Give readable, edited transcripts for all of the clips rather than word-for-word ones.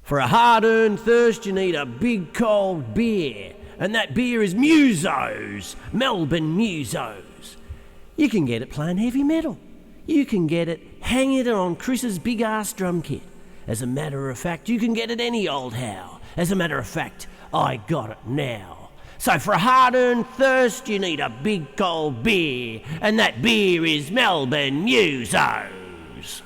For a hard-earned thirst, you need a big cold beer, and that beer is Musos, MelbourneMusos. You can get it playing heavy metal. You can get it hanging it on Chris's big-ass drum kit. As a matter of fact, you can get it any old how. As a matter of fact, I got it now. So for a hard-earned thirst, you need a big cold beer, and that beer is MelbourneMusos.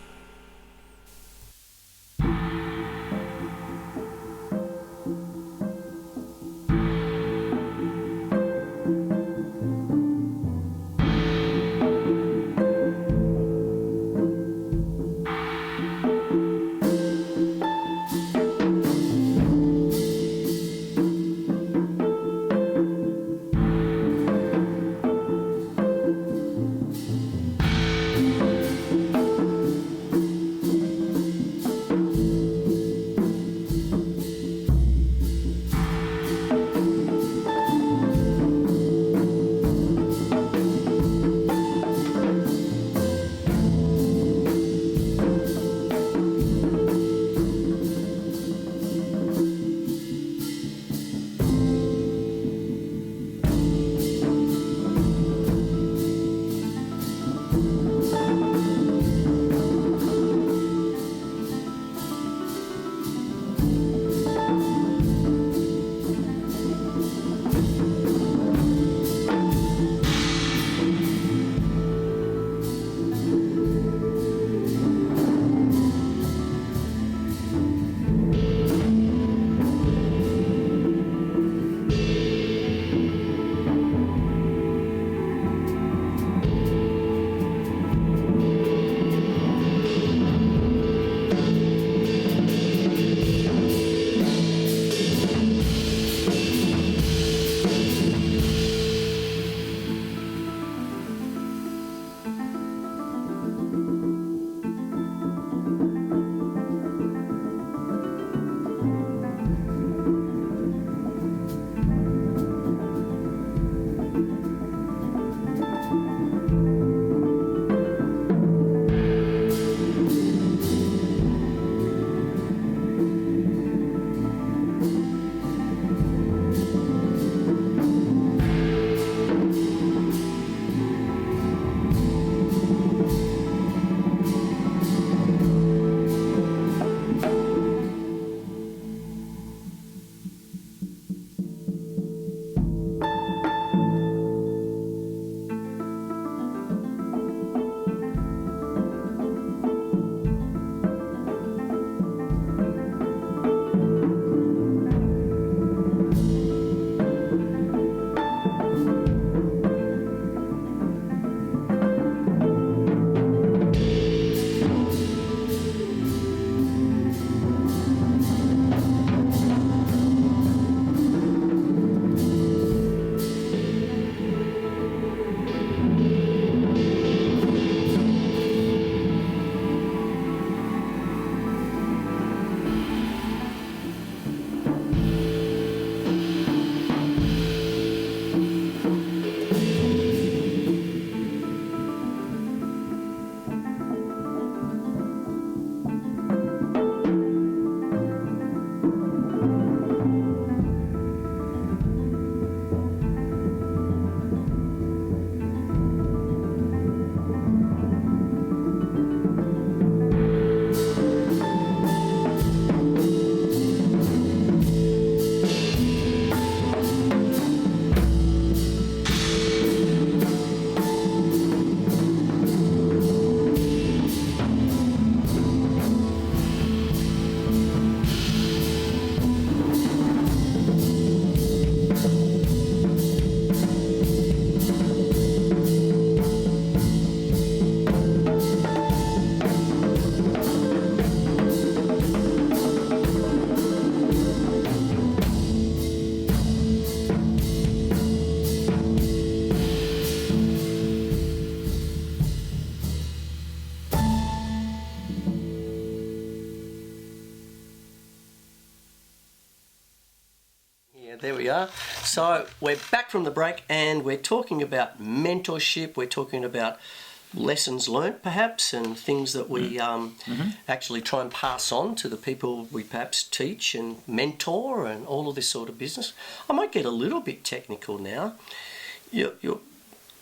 There we are. So we're back from the break and we're talking about mentorship. We're talking about lessons learnt perhaps, and things that we actually try and pass on to the people we perhaps teach and mentor and all of this sort of business. I might get a little bit technical now. You're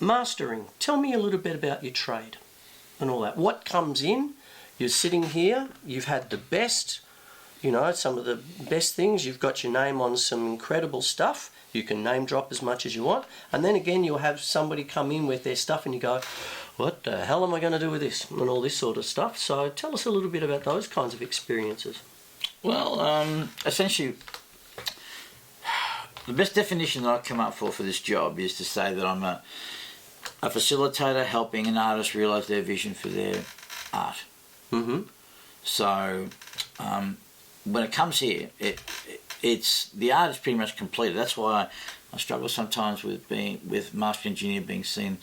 mastering. Tell me a little bit about your trade and all that. What comes in? You're sitting here, you've had the best, you know, some of the best things. You've got your name on some incredible stuff. You can name drop as much as you want. And then again, you'll have somebody come in with their stuff and you go, what the hell am I going to do with this? And all this sort of stuff. So tell us a little bit about those kinds of experiences. Well, essentially, the best definition that I come up for this job is to say that I'm a facilitator helping an artist realise their vision for their art. So when it comes here, it's the art is pretty much completed. That's why I struggle sometimes with master engineer being seen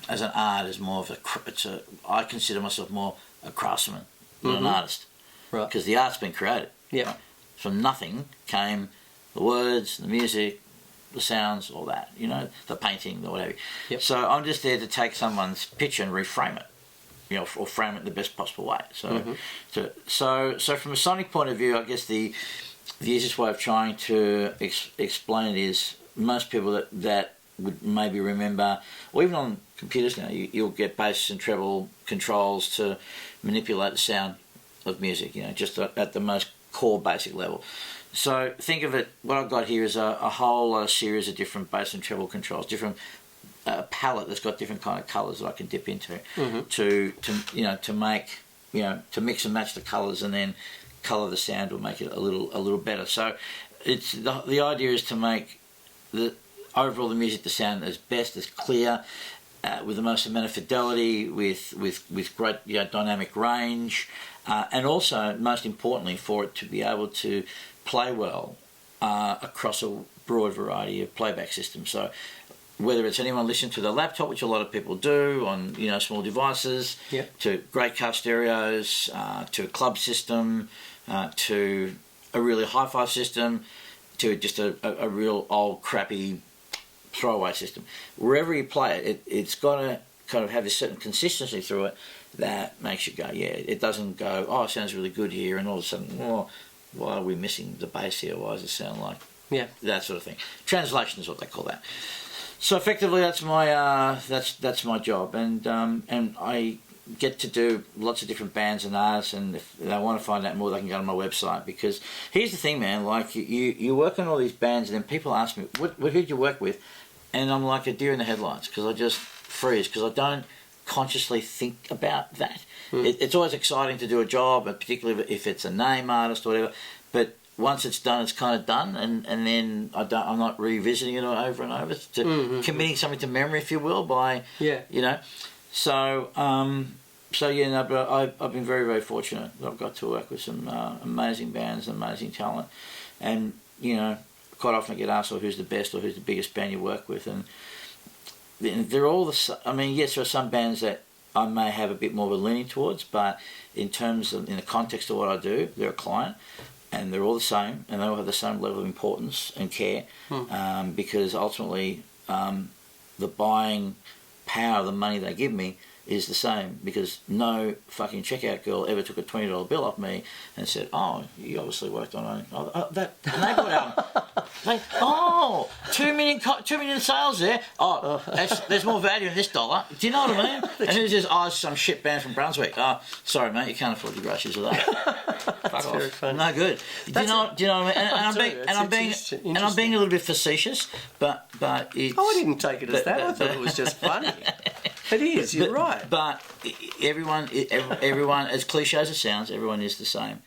as an art, as more of I consider myself more a craftsman than an artist, right? Because the art's been created. Yeah. Right? From nothing came the words, the music, the sounds, all that. You know, the painting, or whatever. Yep. So I'm just there to take someone's picture and reframe it. You know, or frame it in the best possible way. So, so from a sonic point of view, I guess the easiest way of trying to explain it is most people that would maybe remember, or even on computers now, you'll get bass and treble controls to manipulate the sound of music. You know, just at the most core basic level. So think of it. What I've got here is a whole series of different bass and treble controls, different. A palette that's got different kind of colours that I can dip into to make, you know, to mix and match the colours, and then colour the sound will make it a little better. So it's the idea is to make the overall the music to sound as best, as clear, with the most amount of fidelity, with great, you know, dynamic range, and also most importantly for it to be able to play well across a broad variety of playback systems. So whether it's anyone listening to the laptop, which a lot of people do on, you know, small devices, to great car stereos, to a club system, to a really hi-fi system, to just a real old crappy throwaway system. Wherever you play it, it's got to kind of have a certain consistency through it that makes you go, yeah, it doesn't go, oh, it sounds really good here, and all of a sudden, oh, why are we missing the bass here? Why does it sound like that sort of thing? Translation is what they call that. So effectively, that's my job, and I get to do lots of different bands and artists, and if they want to find out more, they can go to my website. Because here's the thing, man, like you work on all these bands, and then people ask me, who'd you work with? And I'm like a deer in the headlights, because I just freeze, because I don't consciously think about that. It's always exciting to do a job, and particularly if it's a name artist or whatever, but once it's done, it's kind of done, and then I'm not revisiting it over and over. It's committing something to memory, if you will, by you know. So yeah, no, but I've been very, very fortunate that I've got to work with some amazing bands and amazing talent, and you know, quite often I get asked, well, who's the best or who's the biggest band you work with, and they're all I mean, yes, there are some bands that I may have a bit more of a leaning towards, but in the context of what I do, they're a client. And they're all the same, and they all have the same level of importance and care, because ultimately the buying power of the money they give me is the same, because no fucking checkout girl ever took a $20 bill off me and said, oh, you obviously worked on that neighbourhood album. Like, oh, 2 million sales there. Oh, there's more value in this dollar. Do you know what I mean? And who's this? Oh, it's some shit band from Brunswick. Oh, sorry, mate, you can't afford your groceries with that. That's very funny. No good. Do you know what I mean? And I'm being a little bit facetious, but it's... Oh, I didn't take it as that. I thought it was just funny. It is. You're right. But everyone, as cliche as it sounds, everyone is the same.